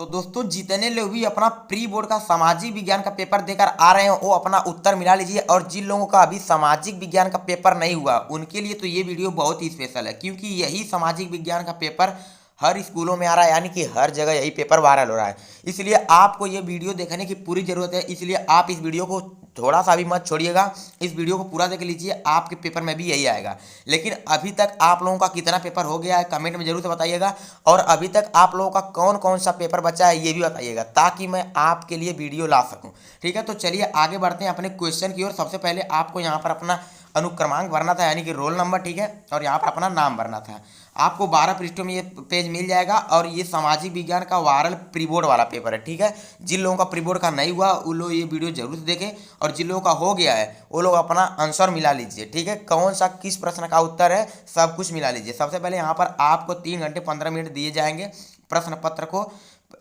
तो दोस्तों जितने लोग भी अपना प्री बोर्ड का सामाजिक विज्ञान का पेपर देकर आ रहे हैं वो अपना उत्तर मिला लीजिए। और जिन लोगों का अभी सामाजिक विज्ञान का पेपर नहीं हुआ उनके लिए तो ये वीडियो बहुत ही स्पेशल है, क्योंकि यही सामाजिक विज्ञान का पेपर हर स्कूलों में आ रहा है, यानी कि हर जगह यही पेपर वायरल हो रहा है। इसलिए आपको ये वीडियो देखने की पूरी ज़रूरत है, इसलिए आप इस वीडियो को थोड़ा सा भी मत छोड़िएगा। इस वीडियो को पूरा देख लीजिए, आपके पेपर में भी यही आएगा। लेकिन अभी तक आप लोगों का कितना पेपर हो गया है कमेंट में जरूर से बताइएगा, और अभी तक आप लोगों का कौन कौन सा पेपर बचा है ये भी बताइएगा, ताकि मैं आपके लिए वीडियो ला सकूं। ठीक है, तो चलिए आगे बढ़ते हैं अपने क्वेश्चन की ओर। सबसे पहले आपको यहाँ पर अपना अनुक्रमांक भरना था, यानी कि रोल नंबर, ठीक है, और यहाँ पर अपना नाम भरना था। आपको 12 पृष्ठों में ये पेज मिल जाएगा, और ये सामाजिक विज्ञान का वायरल प्री बोर्ड वाला पेपर है। ठीक है, जिन लोगों का प्री बोर्ड का नहीं हुआ वो लोग ये वीडियो जरूर से देखें, और जिन लोगों का हो गया है वो लोग अपना आंसर मिला लीजिए। ठीक है, कौन सा किस प्रश्न का उत्तर है सब कुछ मिला लीजिए। सबसे पहले यहाँ पर आपको 3 घंटे 15 मिनट दिए जाएंगे प्रश्न पत्र को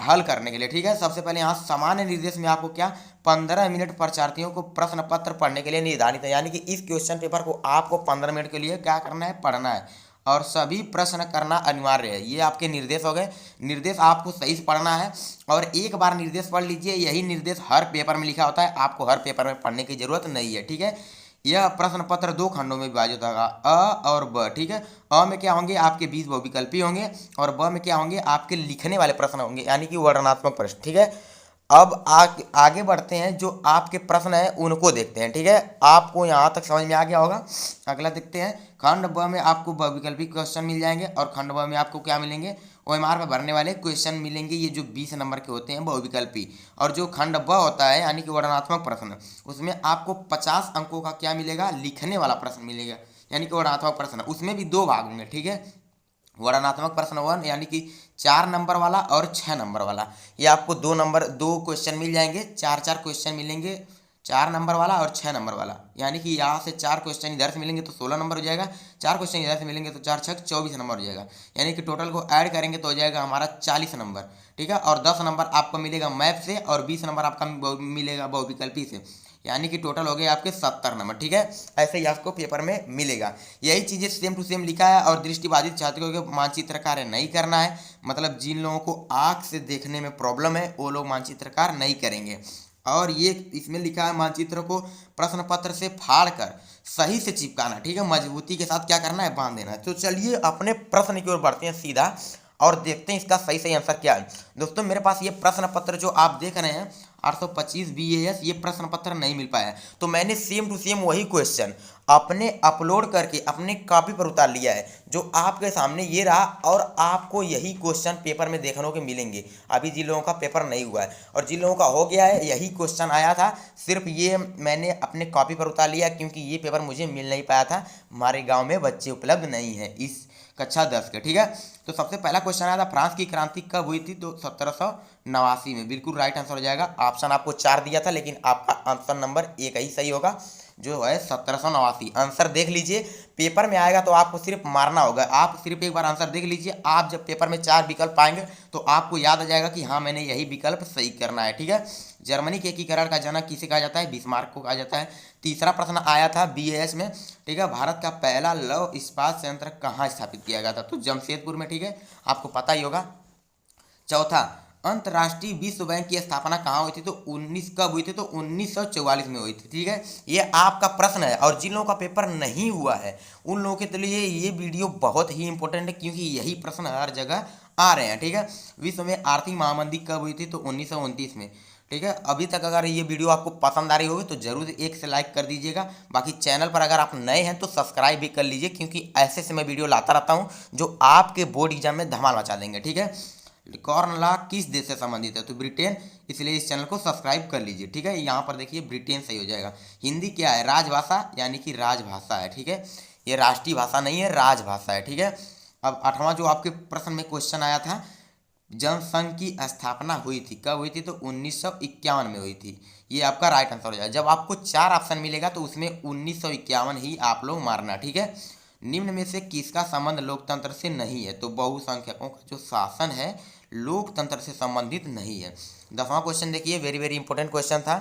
हल करने के लिए। ठीक है, सबसे पहले यहाँ सामान्य निर्देश में आपको क्या 15 मिनट परीक्षार्थियों को प्रश्न पत्र पढ़ने के लिए निर्धारित है, यानी कि इस क्वेश्चन पेपर को आपको 15 मिनट के लिए क्या करना है, पढ़ना है, और सभी प्रश्न करना अनिवार्य है। ये आपके निर्देश हो गए। निर्देश आपको सही से पढ़ना है, और एक बार निर्देश पढ़ लीजिए। यही निर्देश हर पेपर में लिखा होता है, आपको हर पेपर में पढ़ने की जरूरत नहीं है। ठीक है, यह प्रश्न पत्र 2 खंडों में विभाजित होगा, अ और ब। ठीक है, अ में क्या होंगे आपके 20 बहुविकल्पी होंगे, और ब में क्या होंगे आपके लिखने वाले प्रश्न होंगे, यानी कि वर्णनात्मक प्रश्न। ठीक है, अब आगे बढ़ते हैं, जो आपके प्रश्न हैं उनको देखते हैं। ठीक है, आपको यहाँ तक समझ में आ गया होगा। अगला देखते हैं, खंड ब में आपको बहुविकल्पी क्वेश्चन मिल जाएंगे, और खंड ब में आपको क्या मिलेंगे, ओएमआर में भरने वाले क्वेश्चन मिलेंगे, ये जो 20 नंबर के होते हैं बहुविकल्पी। और जो खंड ब होता है यानी कि वर्णनात्मक प्रश्न, उसमें आपको 50 अंकों का क्या मिलेगा, लिखने वाला प्रश्न मिलेगा, यानी कि वर्णनात्मक प्रश्न। उसमें भी 2 भाग होंगे। ठीक है, वर्णनात्मक प्रश्न 1 यानी कि 4 नंबर वाला, और 6 नंबर वाला। ये आपको 2 क्वेश्चन मिल जाएंगे, 4 क्वेश्चन मिलेंगे, 4 नंबर वाला और 6 नंबर वाला। यानी कि यहाँ से 4 क्वेश्चन इधर से मिलेंगे तो 16 नंबर हो जाएगा, 4 क्वेश्चन इधर से मिलेंगे तो 4 छक 24 नंबर हो जाएगा। यानी कि टोटल को ऐड करेंगे तो हो जाएगा हमारा 40 नंबर। ठीक है, और 10 नंबर आपको मिलेगा मैथ से, और 20 नंबर आपका मिलेगा बहुविकल्पी से, यानी कि टोटल हो गए आपके 70 नंबर। ठीक है, ऐसे ही आपको पेपर में मिलेगा। यही चीज़ें सेम टू सेम लिखा है। और दृष्टिबाधित छात्रों को मानचित्र कार्य नहीं करना है, मतलब जिन लोगों को आँख से देखने में प्रॉब्लम है वो लोग मानचित्र कार्य नहीं करेंगे। और ये इसमें लिखा है मानचित्र को प्रश्न पत्र से फाड़ कर सही से चिपकाना। ठीक है, मजबूती के साथ क्या करना है, बांध देना है। तो चलिए अपने प्रश्न की ओर बढ़ते हैं सीधा, और देखते हैं इसका सही सही आंसर क्या है। दोस्तों मेरे पास ये प्रश्न पत्र जो आप देख रहे हैं 825 BAS, ये प्रश्न पत्र नहीं मिल पाया है, तो मैंने सेम टू सेम वही क्वेश्चन अपने अपलोड करके अपने कॉपी पर उतार लिया है, जो आपके सामने ये रहा। और आपको यही क्वेश्चन पेपर में देखने को मिलेंगे, अभी जिन लोगों का पेपर नहीं हुआ है। और जिन लोगों का हो गया है यही क्वेश्चन आया था, सिर्फ ये मैंने अपने कॉपी पर उतार लिया, क्योंकि ये पेपर मुझे मिल नहीं पाया था, हमारे गाँव में बच्चे उपलब्ध नहीं हैं इस कक्षा 10 के। ठीक है, तो सबसे पहला क्वेश्चन आया था, फ्रांस की क्रांति कब हुई थी, तो 1789 में। बिल्कुल राइट आंसर हो जाएगा। ऑप्शन आपको 4 दिया था, लेकिन आपका ऑप्शन नंबर 1 ही सही होगा, जो है 1789। आंसर देख लीजिए, पेपर में आएगा तो आपको सिर्फ मारना होगा। आप सिर्फ एक बार आंसर देख लीजिए, आप जब पेपर में 4 विकल्प पाएंगे तो आपको याद आ जाएगा कि हाँ मैंने यही विकल्प सही करना है। ठीक है, जर्मनी के एकीकरण का जनक किसे कहा जाता है, बिस्मार्क को कहा जाता है। तीसरा प्रश्न आया था BAS में। ठीक है, भारत का पहला लौह इस्पात संयंत्र कहाँ स्थापित किया गया था, तो जमशेदपुर में। ठीक है, आपको पता ही होगा। चौथा, अंतर्राष्ट्रीय विश्व बैंक की स्थापना कहाँ हुई थी, तो 19 कब हुई थी, तो 1944 में हुई थी। ठीक है, ये आपका प्रश्न है, और जिन लोगों का पेपर नहीं हुआ है उन लोगों के लिए ये वीडियो बहुत ही इंपॉर्टेंट है, क्योंकि यही प्रश्न हर जगह आ रहे हैं। ठीक है, विश्व में आर्थिक महामंदी कब हुई थी, तो 1929 में। ठीक है, अभी तक अगर ये वीडियो आपको पसंद आ रही होगी तो जरूर एक से लाइक कर दीजिएगा। बाकी चैनल पर अगर आप नए हैं तो सब्सक्राइब भी कर लीजिए, क्योंकि ऐसे से मैं वीडियो लाता रहता हूँ जो आपके बोर्ड एग्जाम में धमाल मचा देंगे। ठीक है, कॉर्न लॉ किस देश से संबंधित है, तो ब्रिटेन, इसलिए इस चैनल को सब्सक्राइब कर लीजिए। ठीक है, यहाँ पर देखिए ब्रिटेन सही हो जाएगा। हिंदी क्या है, राजभाषा, यानी कि राजभाषा है। ठीक है, ये राष्ट्रीय भाषा नहीं है, राजभाषा है। ठीक है, अब 8वां जो आपके प्रश्न में क्वेश्चन आया था, जनसंघ की स्थापना हुई थी कब हुई थी, तो 1951 में हुई थी। ये आपका राइट आंसर हो जाएगा। जब आपको 4 ऑप्शन मिलेगा तो उसमें 1951 ही आप लोग मारना। ठीक है, निम्न में से किसका संबंध लोकतंत्र से नहीं है, तो बहुसंख्यकों का जो शासन है लोकतंत्र से संबंधित नहीं है। 10वां क्वेश्चन देखिए, वेरी वेरी इंपॉर्टेंट क्वेश्चन था।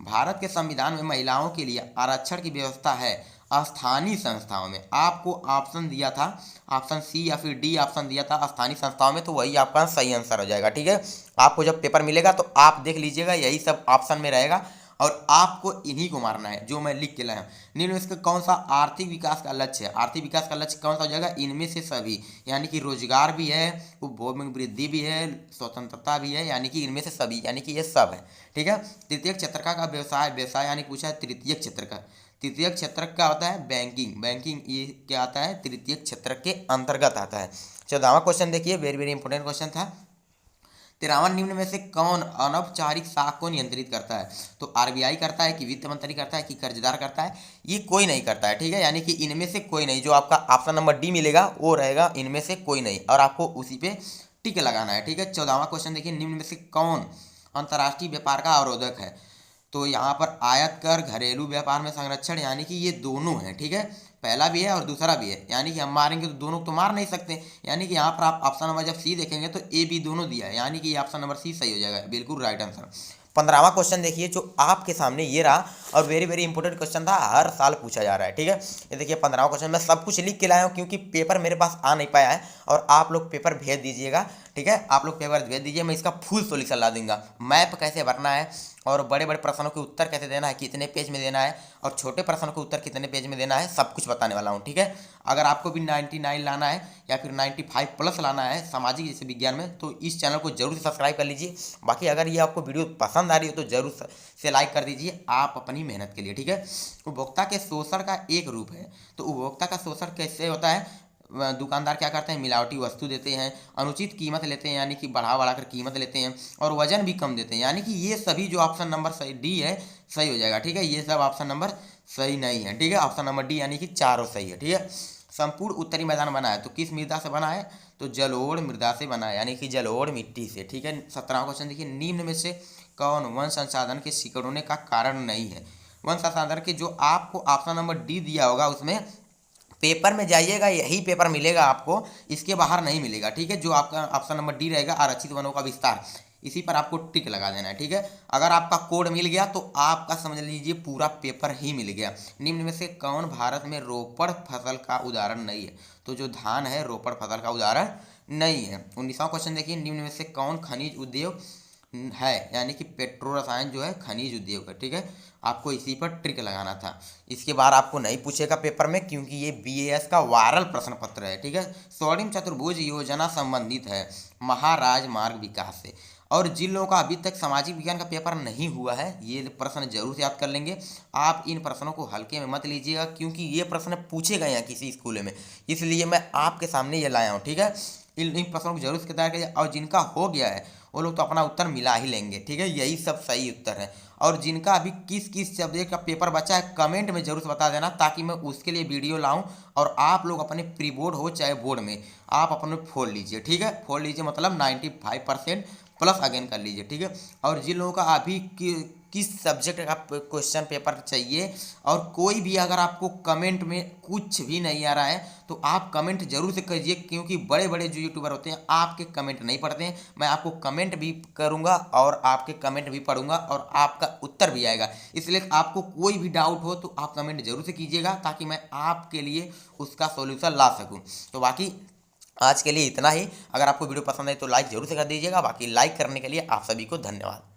भारत के संविधान में महिलाओं के लिए आरक्षण की व्यवस्था है, स्थानीय संस्थाओं में आपको ऑप्शन दिया था, ऑप्शन सी या फिर डी ऑप्शन दिया था स्थानीय संस्थाओं में, तो वही आपका सही आंसर हो जाएगा। ठीक है, आपको जब पेपर मिलेगा तो आप देख लीजिएगा, यही सब ऑप्शन में रहेगा और आपको इन्हीं को मारना है जो मैं लिख के लाया हूँ। निम्न में इसका कौन सा आर्थिक विकास का लक्ष्य है? आर्थिक विकास का लक्ष्य कौन सा हो जाएगा? इनमें से सभी, यानी कि रोजगार भी है, उपभोग में वृद्धि भी है, स्वतंत्रता भी है, यानी कि इनमें से सभी, यानी कि ये सब है। ठीक है, तृतीयक क्षेत्र का व्यवसाय, व्यवसाय यानी पूछा है तृतीयक क्षेत्र का। तृतीयक क्षेत्र क्या होता है? बैंकिंग, बैंकिंग ये क्या आता है? तृतीयक क्षेत्र के अंतर्गत आता है। 14वां क्वेश्चन देखिए, वेरी वेरी इंपॉर्टेंट क्वेश्चन था। 13वां निम्न में से कौन अनौपचारिक साख को नियंत्रित करता है? तो आरबीआई करता है कि वित्त मंत्री करता है कि कर्जदार करता है? ये कोई नहीं करता है। ठीक है, यानी कि इनमें से कोई नहीं, जो आपका ऑप्शन नंबर डी मिलेगा वो रहेगा इनमें से कोई नहीं, और आपको उसी पे टिक लगाना है। ठीक है, 14वां क्वेश्चन देखिए, निम्न में से कौन अंतर्राष्ट्रीय व्यापार का अवरोधक है? तो यहाँ पर आयात कर, घरेलू व्यापार में संरक्षण, यानी कि ये दोनों हैं। ठीक है, पहला भी है और दूसरा भी है, यानी कि हम मारेंगे तो दोनों तो मार नहीं सकते, यानी कि यहाँ पर आप ऑप्शन नंबर जब सी देखेंगे तो ए बी दोनों दिया है, यानी कि ये ऑप्शन नंबर सी सही हो जाएगा, बिल्कुल राइट आंसर। 15वां क्वेश्चन देखिए जो आपके सामने ये रहा, और वेरी वेरी इंपॉर्टेंट क्वेश्चन था, हर साल पूछा जा रहा है। ठीक है, ये देखिए 15वां क्वेश्चन मैं सब कुछ लिख के लाया हूँ क्योंकि पेपर मेरे पास आ नहीं पाया है, और आप लोग पेपर भेज दीजिएगा। ठीक है, आप लोग पेपर भेज दीजिए, मैं इसका फुल सॉल्यूशन ला दूंगा, मैप कैसे भरना है और बड़े बड़े प्रश्नों के उत्तर कैसे देना है, कितने पेज में देना है, और छोटे प्रश्नों के उत्तर कितने पेज में देना है, सब कुछ बताने वाला हूँ। ठीक है, अगर आपको भी 99 लाना है या फिर 95 प्लस लाना है सामाजिक जैसे विज्ञान में, तो इस चैनल को जरूर से सब्सक्राइब कर लीजिए। बाकी अगर ये आपको वीडियो पसंद आ रही हो तो जरूर से लाइक कर दीजिए आप अपनी मेहनत के लिए। ठीक है, उपभोक्ता के शोषण का एक रूप है, तो उपभोक्ता का शोषण कैसे होता है? दुकानदार क्या करते हैं? मिलावटी वस्तु देते हैं, अनुचित कीमत लेते हैं, यानी कि बढ़ा कर कीमत लेते हैं, और वजन भी कम देते हैं, यानी कि ये सभी जो ऑप्शन नंबर सही डी है सही हो जाएगा। ठीक है, ये सब ऑप्शन नंबर सही नहीं है। ठीक है, ऑप्शन नंबर डी यानी कि चारों सही है। ठीक है, संपूर्ण उत्तरी मैदान बना है तो किस मृदा से बना है? तो जलोढ़ मृदा से बना है, यानी कि जलोढ़ मिट्टी से। ठीक है, 17वां क्वेश्चन देखिए, निम्न में से कौन वन संसाधन के सिकुड़ने का कारण नहीं है? वन संसाधन के जो आपको ऑप्शन नंबर डी दिया होगा उसमें पेपर में जाइएगा, यही पेपर मिलेगा आपको, इसके बाहर नहीं मिलेगा। ठीक है, जो आपका ऑप्शन नंबर डी रहेगा आरक्षित वनों का विस्तार, इसी पर आपको टिक लगा देना है। ठीक है, अगर आपका कोड मिल गया तो आपका समझ लीजिए पूरा पेपर ही मिल गया। निम्न में से कौन भारत में रोपड़ फसल का उदाहरण नहीं है? तो जो धान है रोपड़ फसल का उदाहरण नहीं है। 19वां क्वेश्चन देखिए, निम्न में से कौन खनिज उद्योग है? यानी कि पेट्रो रसायन जो है खनिज उद्योग है। ठीक है, आपको इसी पर ट्रिक लगाना था, इसके बाद आपको नहीं पूछेगा पेपर में क्योंकि ये बीएएस का वायरल प्रश्न पत्र है। ठीक है, स्वर्णिम चतुर्भुज योजना संबंधित है महाराज मार्ग विकास से, और जिन लोगों का अभी तक सामाजिक विज्ञान का पेपर नहीं हुआ है ये प्रश्न जरूर से याद कर लेंगे। आप इन प्रश्नों को हल्के में मत लीजिएगा क्योंकि ये प्रश्न पूछे गए हैं किसी स्कूल में, इसलिए मैं आपके सामने ये लाया हूँ। ठीक है, इन प्रश्नों को जरूर से तैयार करिए, और जिनका हो गया है वो लोग तो अपना उत्तर मिला ही लेंगे। ठीक है, यही सब सही उत्तर है, और जिनका अभी किस किस सब्जेक्ट का पेपर बचा है कमेंट में जरूर से बता देना, ताकि मैं उसके लिए वीडियो लाऊं और आप लोग अपने प्री बोर्ड हो चाहे बोर्ड में आप अपने फोड़ लीजिए। ठीक है, फोड़ लीजिए मतलब 95% प्लस अगेन कर लीजिए। ठीक है, और जिन लोगों का अभी किस सब्जेक्ट का क्वेश्चन पेपर चाहिए, और कोई भी अगर आपको कमेंट में कुछ भी नहीं आ रहा है तो आप कमेंट जरूर से कीजिए, क्योंकि बड़े बड़े जो यूट्यूबर होते हैं आपके कमेंट नहीं पढ़ते हैं। मैं आपको कमेंट भी करूंगा और आपके कमेंट भी पढ़ूंगा और आपका उत्तर भी आएगा, इसलिए आपको कोई भी डाउट हो तो आप कमेंट जरूर से कीजिएगा ताकि मैं आपके लिए उसका सॉल्यूशन ला सकूं। तो बाकी आज के लिए इतना ही, अगर आपको वीडियो पसंद है तो लाइक जरूर से कर दीजिएगा। बाकी लाइक करने के लिए आप सभी को धन्यवाद।